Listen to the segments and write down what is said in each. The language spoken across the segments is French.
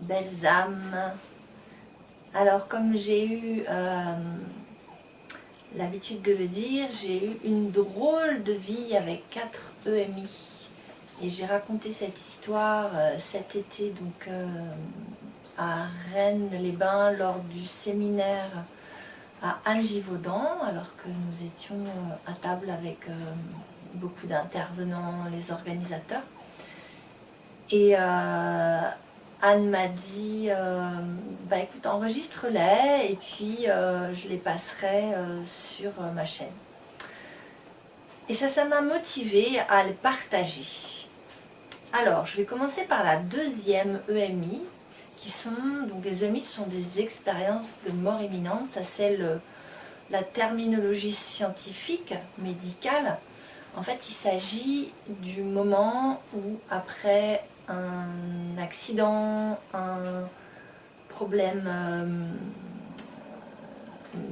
belles âmes. Alors comme j'ai eu l'habitude de le dire, j'ai eu une drôle de vie avec 4 EMI. Et j'ai raconté cette histoire cet été donc à Rennes-les-Bains lors du séminaire à Anne-Givaudan, alors que nous étions à table avec beaucoup d'intervenants, les organisateurs. Et Anne m'a dit, bah écoute, enregistre-les et puis je les passerai sur ma chaîne. Et ça m'a motivée à les partager. Alors, je vais commencer par la deuxième EMI, qui sont, donc les EMI, ce sont des expériences de mort imminente, ça c'est la terminologie scientifique, médicale. En fait, il s'agit du moment où, après un accident, un problème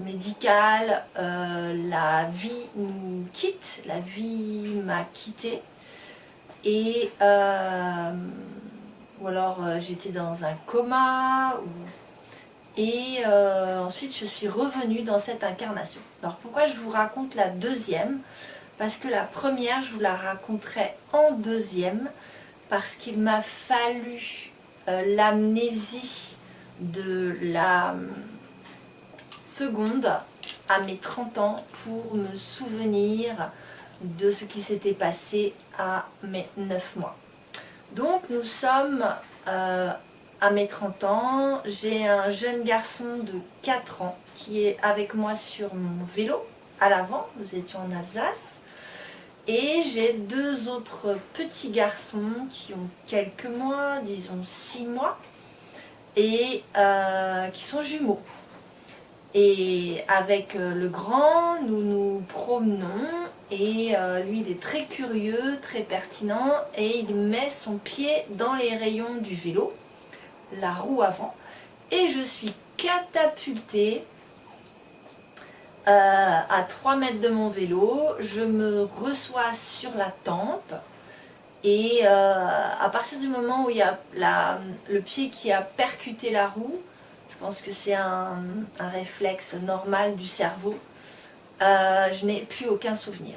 médical, la vie nous quitte, la vie m'a quitté. Et ou alors j'étais dans un coma, et ensuite je suis revenue dans cette incarnation. Alors pourquoi je vous raconte la deuxième? Parce que la première, je vous la raconterai en deuxième, parce qu'il m'a fallu l'amnésie de la seconde à mes 30 ans pour me souvenir de ce qui s'était passé à mes 9 mois. Donc nous sommes à mes 30 ans, j'ai un jeune garçon de 4 ans qui est avec moi sur mon vélo à l'avant, nous étions en Alsace, et j'ai 2 autres petits garçons qui ont quelques mois, disons 6 mois, et qui sont jumeaux. Et avec le grand, nous nous promenons et lui il est très curieux, très pertinent et il met son pied dans les rayons du vélo, la roue avant, et je suis catapultée à 3 mètres de mon vélo, je me reçois sur la tempe et à partir du moment où il y a le pied qui a percuté la roue, je pense que c'est un réflexe normal du cerveau. Je n'ai plus aucun souvenir.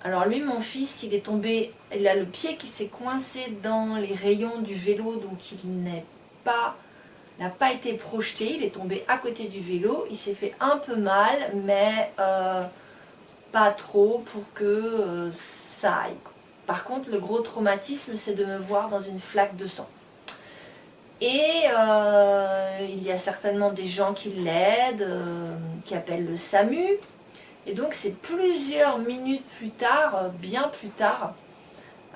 Alors lui, mon fils, il est tombé, il a le pied qui s'est coincé dans les rayons du vélo, donc il n'a pas été projeté, il est tombé à côté du vélo, il s'est fait un peu mal, mais pas trop pour que ça aille. Par contre, le gros traumatisme, c'est de me voir dans une flaque de sang. Et il y a certainement des gens qui l'aident, qui appellent le SAMU. Et donc c'est plusieurs minutes plus tard, bien plus tard,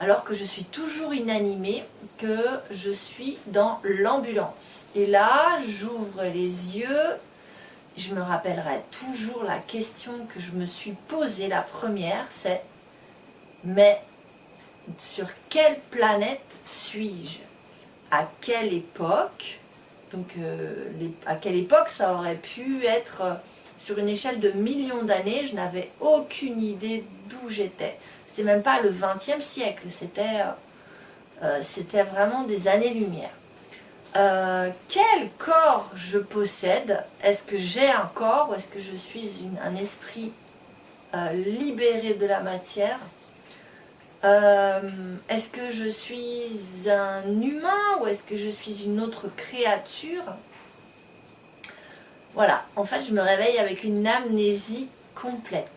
alors que je suis toujours inanimée, que je suis dans l'ambulance. Et là, j'ouvre les yeux, je me rappellerai toujours la question que je me suis posée, la première, c'est « Mais sur quelle planète suis-je ? À quelle époque ?» Donc à quelle époque ça aurait pu être sur une échelle de millions d'années, je n'avais aucune idée d'où j'étais. C'était même pas le XXe siècle, c'était vraiment des années-lumière. Quel corps je possède? Est-ce que j'ai un corps ou est-ce que je suis un esprit libéré de la matière? Est-ce que je suis un humain ou est-ce que je suis une autre créature? Voilà, en fait je me réveille avec une amnésie complète.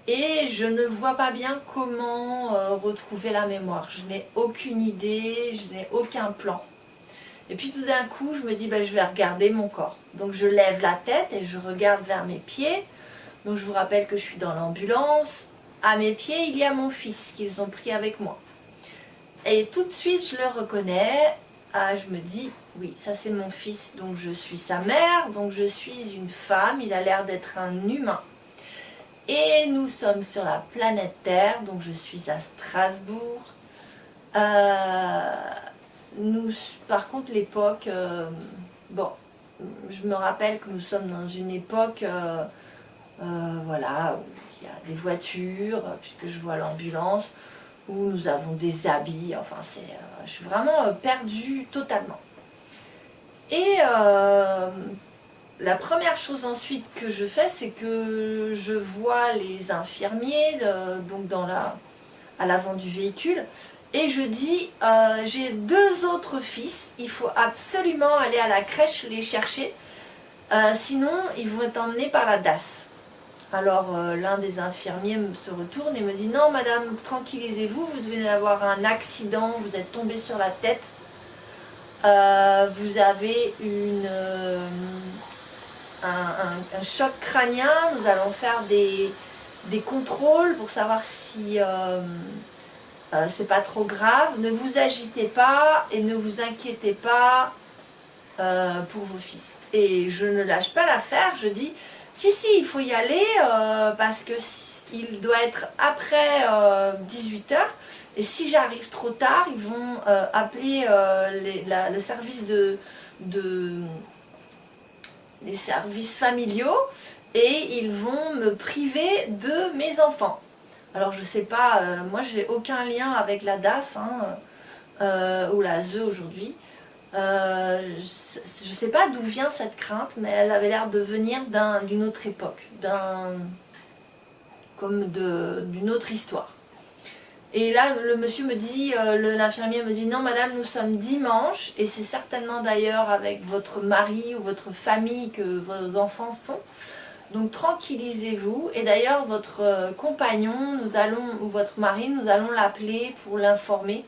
Et je ne vois pas bien comment retrouver la mémoire. Je n'ai aucune idée, je n'ai aucun plan. Et puis tout d'un coup, je me dis, je vais regarder mon corps. Donc je lève la tête et je regarde vers mes pieds. Donc je vous rappelle que je suis dans l'ambulance. À mes pieds, il y a mon fils qu'ils ont pris avec moi. Et tout de suite, je le reconnais. Ah, je me dis, oui, ça c'est mon fils, donc je suis sa mère, donc je suis une femme, il a l'air d'être un humain. Et nous sommes sur la planète Terre, donc je suis à Strasbourg. Par contre, l'époque, bon, je me rappelle que nous sommes dans une époque, voilà, où il y a des voitures, puisque je vois l'ambulance. où nous avons des habits, enfin je suis vraiment perdue totalement. Et la première chose ensuite que je fais, c'est que je vois les infirmiers donc à l'avant du véhicule, et je dis j'ai 2 autres fils, il faut absolument aller à la crèche les chercher, sinon ils vont être emmenés par la DAS. Alors l'un des infirmiers se retourne et me dit non madame, tranquillisez-vous, vous devez avoir un accident, vous êtes tombé sur la tête, vous avez un choc crânien, nous allons faire des contrôles pour savoir si c'est pas trop grave, ne vous agitez pas et ne vous inquiétez pas pour vos fils. Et je ne lâche pas l'affaire, je dis si il faut y aller parce que il doit être après 18 h, et si j'arrive trop tard ils vont appeler le service les services familiaux et ils vont me priver de mes enfants. Alors je sais pas, moi j'ai aucun lien avec la DAS ou la ZE aujourd'hui. Je sais pas d'où vient cette crainte, mais elle avait l'air de venir d'une autre époque, d'une autre histoire. Et là, le monsieur me dit, l'infirmier me dit, non madame, nous sommes dimanche, et c'est certainement d'ailleurs avec votre mari ou votre famille que vos enfants sont. Donc tranquillisez-vous, et d'ailleurs votre compagnon, ou votre mari, nous allons l'appeler pour l'informer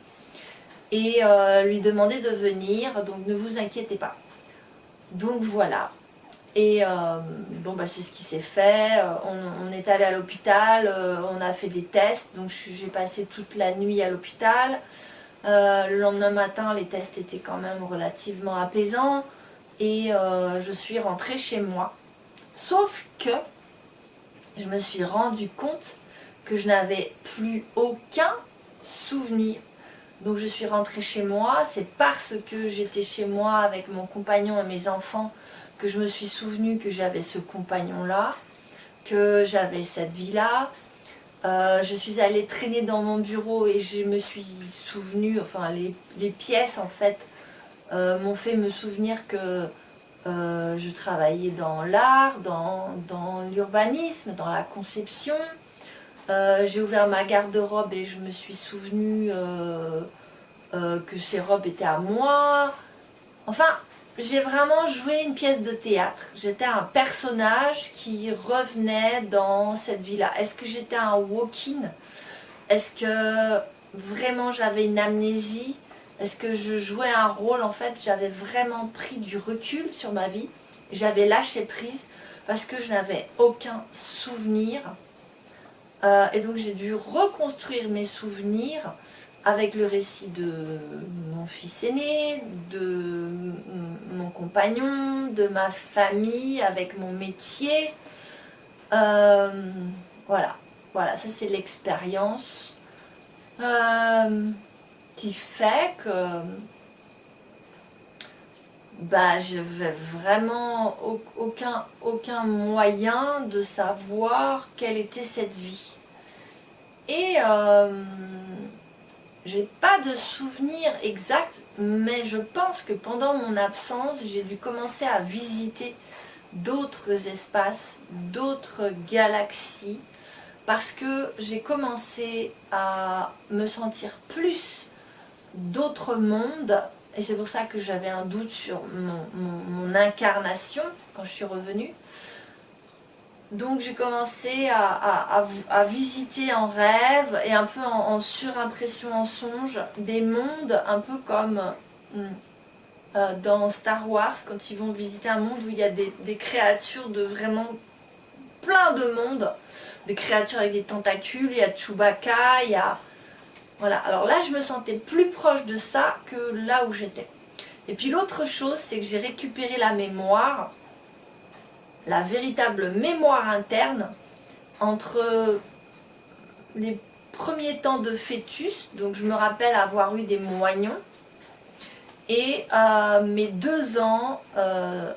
et lui demander de venir, donc ne vous inquiétez pas. Donc voilà. Et bon bah c'est ce qui s'est fait, on est allé à l'hôpital, on a fait des tests, donc j'ai passé toute la nuit à l'hôpital. Le lendemain matin les tests étaient quand même relativement apaisants et je suis rentrée chez moi. Sauf que je me suis rendu compte que je n'avais plus aucun souvenir. Donc je suis rentrée chez moi, c'est parce que j'étais chez moi avec mon compagnon et mes enfants que je me suis souvenue que j'avais ce compagnon-là, que j'avais cette vie-là. Je suis allée traîner dans mon bureau et je me suis souvenue, enfin les pièces en fait m'ont fait me souvenir que je travaillais dans l'art, dans l'urbanisme, dans la conception. J'ai ouvert ma garde-robe et je me suis souvenue que ces robes étaient à moi. Enfin, j'ai vraiment joué une pièce de théâtre. J'étais un personnage qui revenait dans cette vie-là. Est-ce que j'étais un walk-in? Est-ce que vraiment j'avais une amnésie? Est-ce que je jouais un rôle? En fait, j'avais vraiment pris du recul sur ma vie. J'avais lâché prise parce que je n'avais aucun souvenir. Et donc j'ai dû reconstruire mes souvenirs avec le récit de mon fils aîné, de mon compagnon, de ma famille, avec mon métier. Voilà, ça c'est l'expérience qui fait que je n'avais vraiment aucun moyen de savoir quelle était cette vie. Et j'ai pas de souvenir exact, mais je pense que pendant mon absence, j'ai dû commencer à visiter d'autres espaces, d'autres galaxies, parce que j'ai commencé à me sentir plus d'autres mondes, et c'est pour ça que j'avais un doute sur mon incarnation quand je suis revenue. Donc j'ai commencé à visiter en rêve et un peu en surimpression en songe des mondes un peu comme dans Star Wars quand ils vont visiter un monde où il y a des créatures de vraiment plein de mondes, des créatures avec des tentacules, il y a Chewbacca, il y a... Voilà, alors là je me sentais plus proche de ça que là où j'étais. Et puis l'autre chose, c'est que j'ai récupéré la mémoire, la véritable mémoire interne entre les premiers temps de fœtus, donc je me rappelle avoir eu des moignons, et mes 2 ans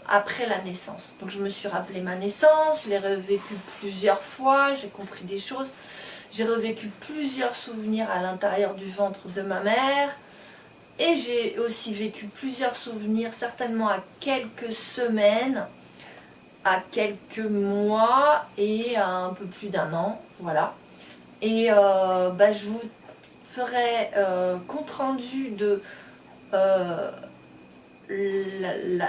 après la naissance. Donc je me suis rappelé ma naissance, je l'ai revécue plusieurs fois, j'ai compris des choses. J'ai revécu plusieurs souvenirs à l'intérieur du ventre de ma mère. Et j'ai aussi vécu plusieurs souvenirs, certainement à quelques semaines, à quelques mois et à un peu plus d'1 an. Voilà. Et je vous ferai compte rendu de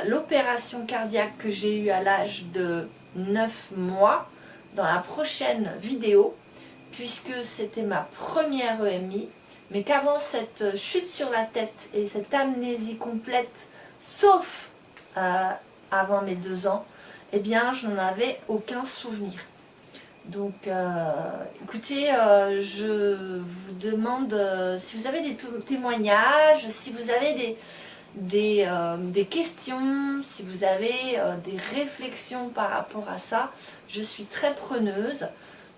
l'opération cardiaque que j'ai eue à l'âge de 9 mois dans la prochaine vidéo, puisque c'était ma première EMI, mais qu'avant cette chute sur la tête et cette amnésie complète, sauf avant mes 2 ans, eh bien je n'en avais aucun souvenir. Donc écoutez, je vous demande si vous avez des témoignages, si vous avez des questions, si vous avez des réflexions par rapport à ça, je suis très preneuse.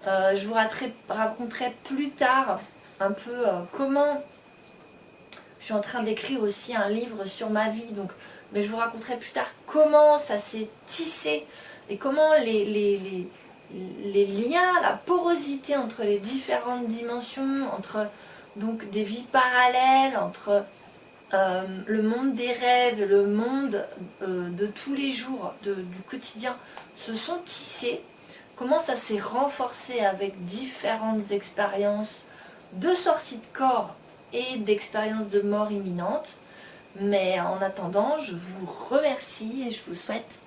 Je vous raconterai plus tard un peu comment je suis en train d'écrire aussi un livre sur ma vie, donc, mais je vous raconterai plus tard comment ça s'est tissé et comment les liens, la porosité entre les différentes dimensions, entre donc des vies parallèles, entre le monde des rêves, le monde de tous les jours, du quotidien, se sont tissés, comment ça s'est renforcé avec différentes expériences de sortie de corps et d'expériences de mort imminente. Mais en attendant, je vous remercie et je vous souhaite